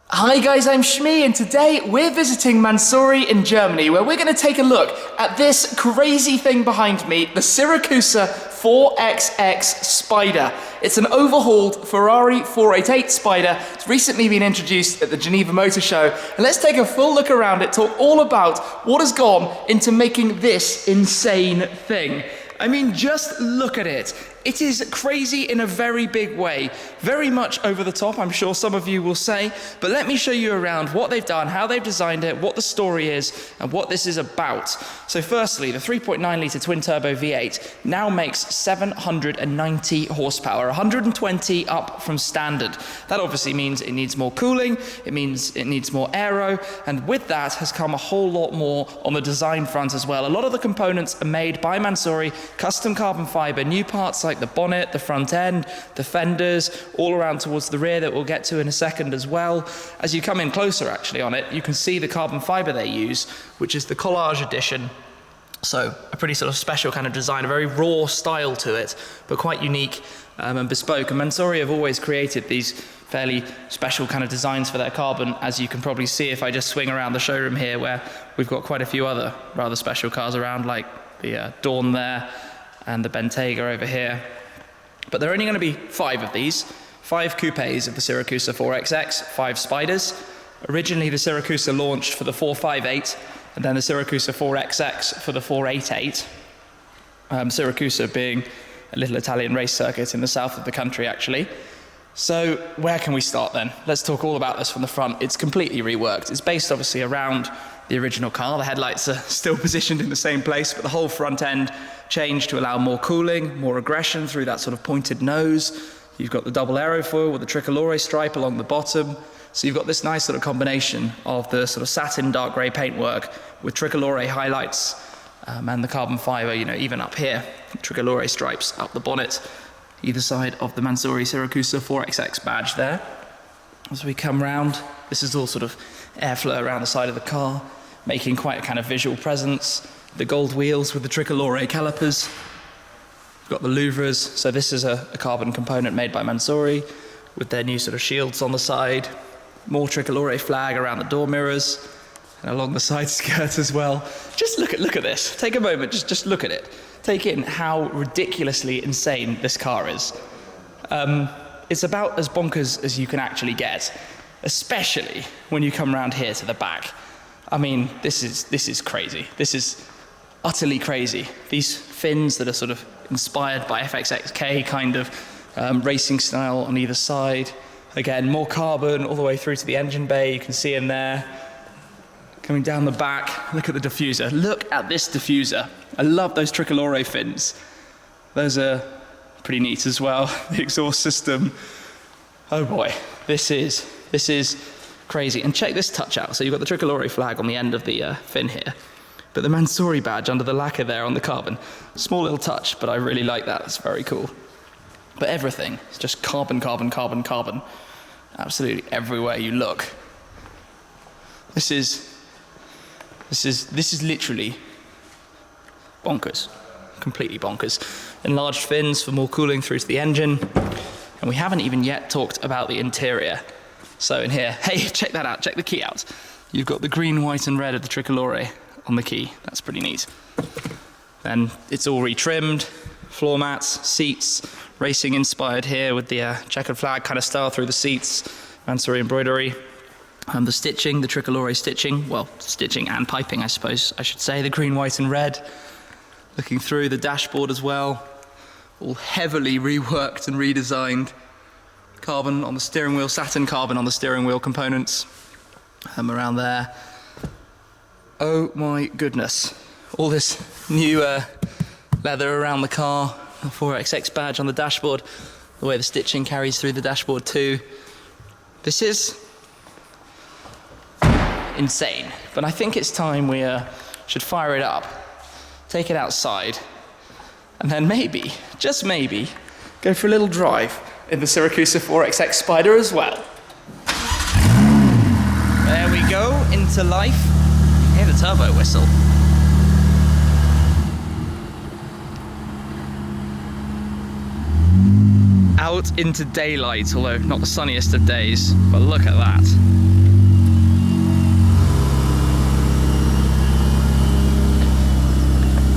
Hi guys, I'm Shmi, and today we're visiting Mansory in Germany, where we're going to take a look at this crazy thing behind me, the Siracusa 4XX Spider. It's an overhauled Ferrari 488 Spider. It's recently been introduced at the Geneva Motor Show, and let's take a full look around it, talk all about what has gone into making this insane thing. I mean, just look at it. It is crazy in a very big way. Very much over the top, I'm sure some of you will say, but let me show you around what they've done, how they've designed it, what the story is, and what this is about. So firstly, the 3.9-litre twin-turbo V8 now makes 790 horsepower, 120 up from standard. That obviously means it needs more cooling, it means it needs more aero, and with that has come a whole lot more on the design front as well. A lot of the components are made by Mansory, custom carbon fibre, new parts like the bonnet, the front end, the fenders, all around towards the rear that we'll get to in a second as well. As you come in closer actually on it, you can see the carbon fibre they use, which is the Collage edition. So a pretty sort of special kind of design, a very raw style to it, but quite unique and bespoke. And Mansory have always created these fairly special kind of designs for their carbon, as you can probably see if I just swing around the showroom here, where we've got quite a few other rather special cars around, like the Dawn there, and the Bentayga over here. But there are only going to be 5 of these, 5 coupes of the Siracusa 4XX, 5 Spiders. Originally the Siracusa launched for the 458, and then the Siracusa 4XX for the 488. Siracusa being a little Italian race circuit in the south of the country, actually. So where can we start then? Let's talk all about this from the front. It's completely reworked. It's based obviously around the original car. The headlights are still positioned in the same place, but the whole front end changed to allow more cooling, more aggression through that sort of pointed nose. You've got the double aerofoil with the Tricolore stripe along the bottom. So you've got this nice sort of combination of the sort of satin dark grey paintwork with Tricolore highlights and the carbon fibre, you know, even up here, Tricolore stripes up the bonnet, either side of the Mansory Siracusa 4XX badge there. As we come round, this is all sort of airflow around the side of the car, making quite a kind of visual presence. The gold wheels with the Tricolore calipers. We've got the louvres, so this is a carbon component made by Mansory with their new sort of shields on the side. More Tricolore flag around the door mirrors and along the side skirt as well. Just look at this. Take a moment, just look at it. Take in how ridiculously insane this car is. It's about as bonkers as you can actually get, especially when you come around here to the back. I mean, this is crazy. This is utterly crazy. These fins that are sort of inspired by FXXK kind of racing style on either side. Again, more carbon all the way through to the engine bay. You can see in there. Coming down the back, look at the diffuser. Look at this diffuser. I love those Tricolore fins. Those are pretty neat as well. The exhaust system. Oh boy, this is crazy. And check this touch out. So you've got the Tricolore flag on the end of the fin here, but the Mansory badge under the lacquer there on the carbon. Small little touch, but I really like that. It's very cool. But everything is just carbon, carbon, carbon, carbon. Absolutely everywhere you look. This is literally bonkers. Completely bonkers. Enlarged fins for more cooling through to the engine. And we haven't even yet talked about the interior. So in here, hey, check that out, check the key out. You've got the green, white and red of the Tricolore on the key. That's pretty neat. Then it's all retrimmed, floor mats, seats, racing inspired here with the checkered flag kind of style through the seats, Mansory embroidery. The stitching, the Tricolore stitching, well, stitching and piping, I suppose I should say, the green, white and red. Looking through the dashboard as well, all heavily reworked and redesigned. Carbon on the steering wheel, satin carbon on the steering wheel components around there. Oh my goodness, all this new leather around the car, the 4XX badge on the dashboard, the way the stitching carries through the dashboard too. This is insane, but I think it's time we should fire it up, take it outside, and then maybe, just maybe, go for a little drive in the Siracusa 4XX Spider as well. There we go, into life. Hear the turbo whistle. out into daylight, although not the sunniest of days, but look at that.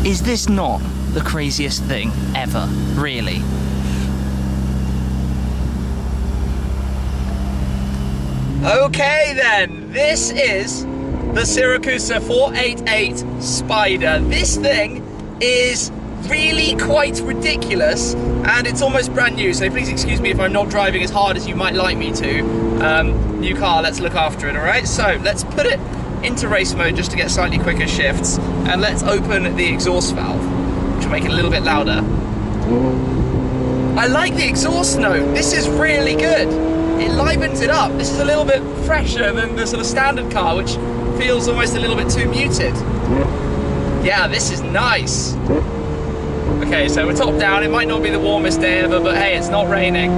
Is this not the craziest thing ever, really? Okay then, this is the Siracusa 488 Spider. This thing is really quite ridiculous, and it's almost brand new, so please excuse me if I'm not driving as hard as you might like me to. New car, let's look after it, alright? So let's put it into race mode just to get slightly quicker shifts, and let's open the exhaust valve, which will make it a little bit louder. I like the exhaust note. This is really good. It livens it up. This is a little bit fresher than the sort of standard car, which feels almost a little bit too muted. Yeah, this is nice. Okay, so we're top down. It might not be the warmest day ever, but hey, it's not raining.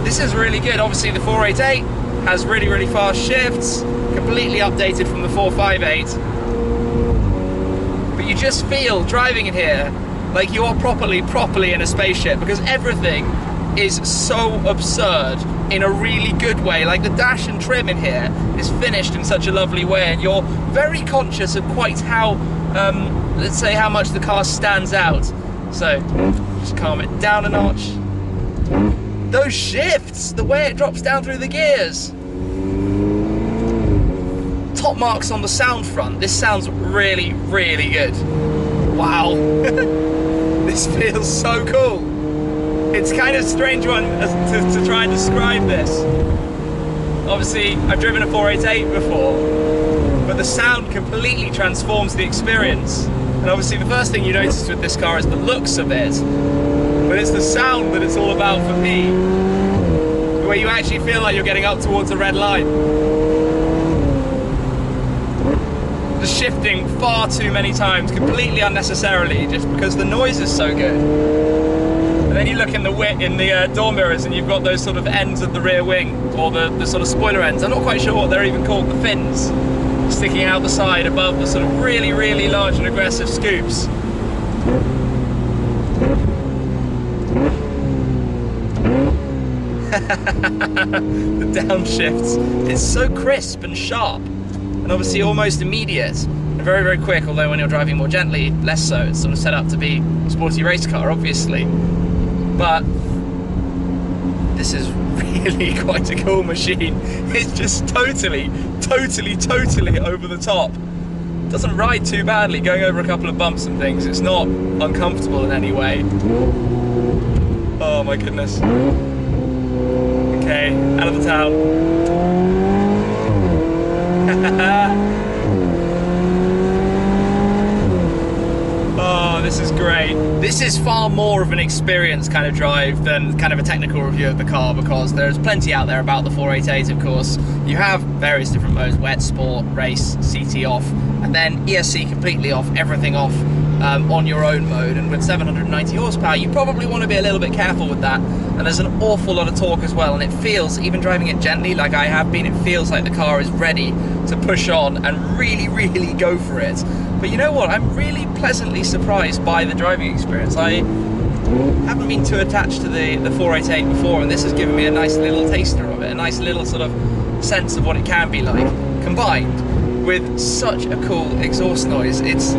This is really good. Obviously the 488 has really, really fast shifts, completely updated from the 458. But you just feel driving in here like you are properly in a spaceship, because everything is so absurd in a really good way. Like the dash and trim in here is finished in such a lovely way, and you're very conscious of quite how, let's say, how much the car stands out. So just calm it down a notch. Those shifts, the way it drops down through the gears. Top marks on the sound front. This sounds really, really good. Wow. This feels so cool. It's kind of a strange one to try and describe this. Obviously, I've driven a 488 before, but the sound completely transforms the experience. And obviously the first thing you notice with this car is the looks of it, but it's the sound that it's all about for me, where you actually feel like you're getting up towards a red line. Just shifting far too many times, completely unnecessarily, just because the noise is so good. And then you look in the door mirrors, and you've got those sort of ends of the rear wing, or the sort of spoiler ends. I'm not quite sure what they're even called, the fins, sticking out the side above the sort of really, really large and aggressive scoops. The downshifts, it's so crisp and sharp, and obviously almost immediate, and very, very quick, although when you're driving more gently, less so. It's sort of set up to be a sporty race car, obviously. But this is really quite a cool machine. It's just totally over the top. Doesn't ride too badly, going over a couple of bumps and things. It's not uncomfortable in any way. Oh my goodness. Okay, out of the town. Oh, this is great. This is far more of an experience kind of drive than kind of a technical review of the car, because there's plenty out there about the 488, of course. You have various different modes: wet, sport, race, CT off, and then ESC completely off, everything off on your own mode. And with 790 horsepower, you probably want to be a little bit careful with that. And there's an awful lot of torque as well, and it feels, even driving it gently like I have been, it feels like the car is ready to push on and really, really go for it. But you know what? I'm really pleasantly surprised by the driving experience. I haven't been too attached to the 488 before, and this has given me a nice little taster of it, a nice little sort of sense of what it can be like, combined with such a cool exhaust noise. It's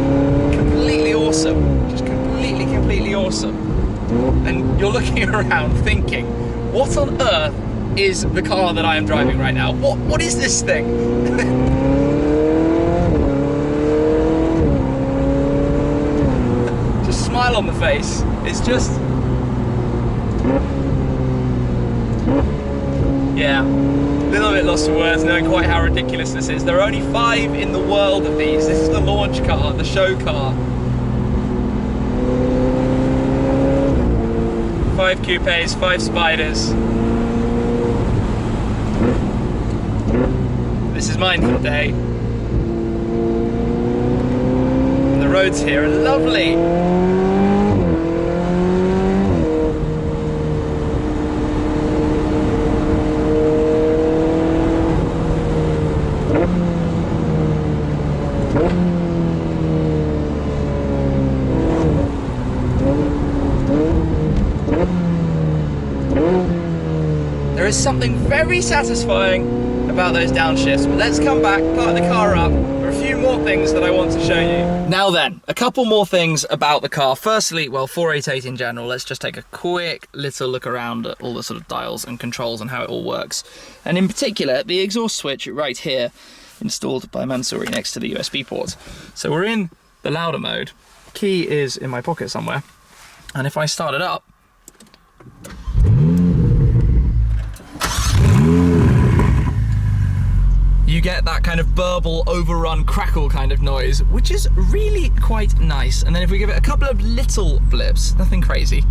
completely awesome, just completely awesome. And you're looking around thinking, what on earth is the car that I am driving right now? What is this thing? Just smile on the face. It's just, yeah, a little bit lost for words knowing quite how ridiculous this is. There are only 5 in the world of these. This is the launch car, the show car. 5 coupes, 5 spiders. This is mine for the day. And the roads here are lovely. There is something very satisfying about those downshifts, but let's come back, park the car up. There are a few more things that I want to show you. Now then, a couple more things about the car. Firstly, well, 488 in general, let's just take a quick little look around at all the sort of dials and controls and how it all works. And in particular, the exhaust switch right here, installed by Mansory next to the USB port. So we're in the louder mode. Key is in my pocket somewhere. And if I start it up, you get that kind of burble, overrun, crackle kind of noise, which is really quite nice. And then if we give it a couple of little blips, nothing crazy.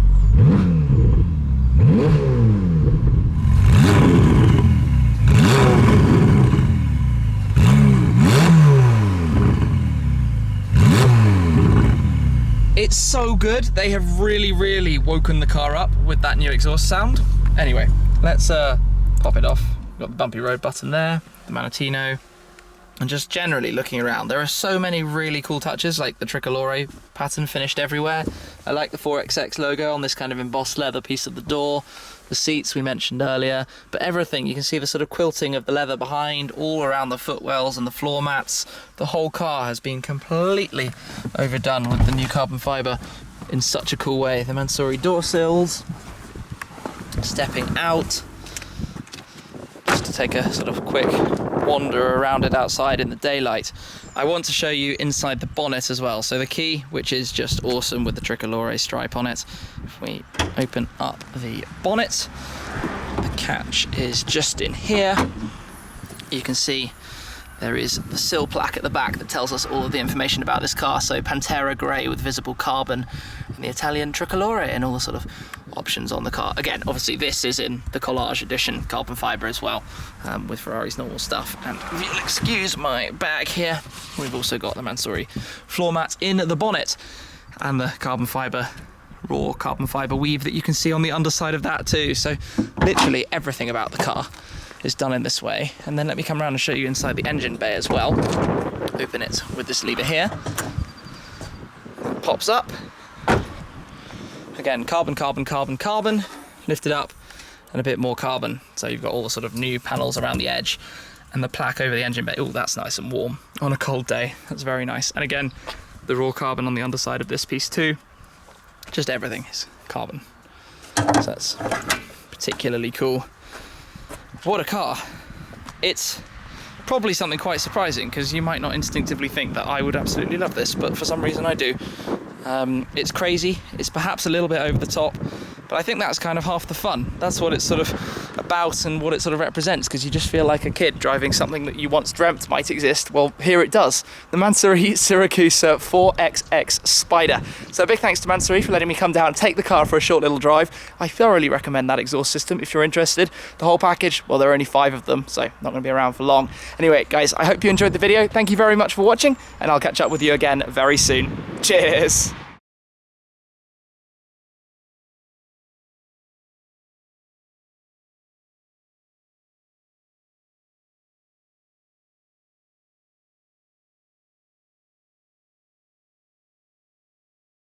It's so good. They have really woken the car up with that new exhaust sound. Anyway, let's pop it off. We've got the bumpy road button there, the Manatino, and just generally looking around, there are so many really cool touches, like the Tricolore pattern finished everywhere. I like the 4XX logo on this kind of embossed leather piece of the door. The seats we mentioned earlier, but everything, you can see the sort of quilting of the leather behind, all around the footwells and the floor mats. The whole car has been completely overdone with the new carbon fibre in such a cool way. The Mansory door sills, stepping out, just to take a sort of quick wander around it outside in the daylight. I want to show you inside the bonnet as well. So the key, which is just awesome with the Tricolore stripe on it. If we open up the bonnet, the catch is just in here. You can see there is the sill plaque at the back that tells us all of the information about this car. So Pantera grey with visible carbon, and the Italian Tricolore, and all the sort of options on the car. Again, obviously this is in the Collage edition carbon fibre as well, with Ferrari's normal stuff. And if you'll excuse my bag here, we've also got the Mansory floor mat in the bonnet, and the carbon fibre, raw carbon fibre weave that you can see on the underside of that too. So literally everything about the car is done in this way. And then let me come around and show you inside the engine bay as well. Open it with this lever here. It pops up. Again, carbon, lift it up, and a bit more carbon. So you've got all the sort of new panels around the edge, and the plaque over the engine bay. Oh, that's nice and warm on a cold day. That's very nice. And again, the raw carbon on the underside of this piece too. Just everything is carbon. So that's particularly cool. What a car. It's probably something quite surprising, because you might not instinctively think that I would absolutely love this, but for some reason I do. It's crazy, it's perhaps a little bit over the top, but I think that's kind of half the fun. That's what it's sort of about and what it sort of represents, because you just feel like a kid driving something that you once dreamt might exist. Well, here it does. The Mansory Siracusa 4XX Spider. So a big thanks to Mansory for letting me come down and take the car for a short little drive. I thoroughly recommend that exhaust system if you're interested. The whole package, well, there are only 5 of them, so not going to be around for long. Anyway, guys, I hope you enjoyed the video. Thank you very much for watching, and I'll catch up with you again very soon. Cheers!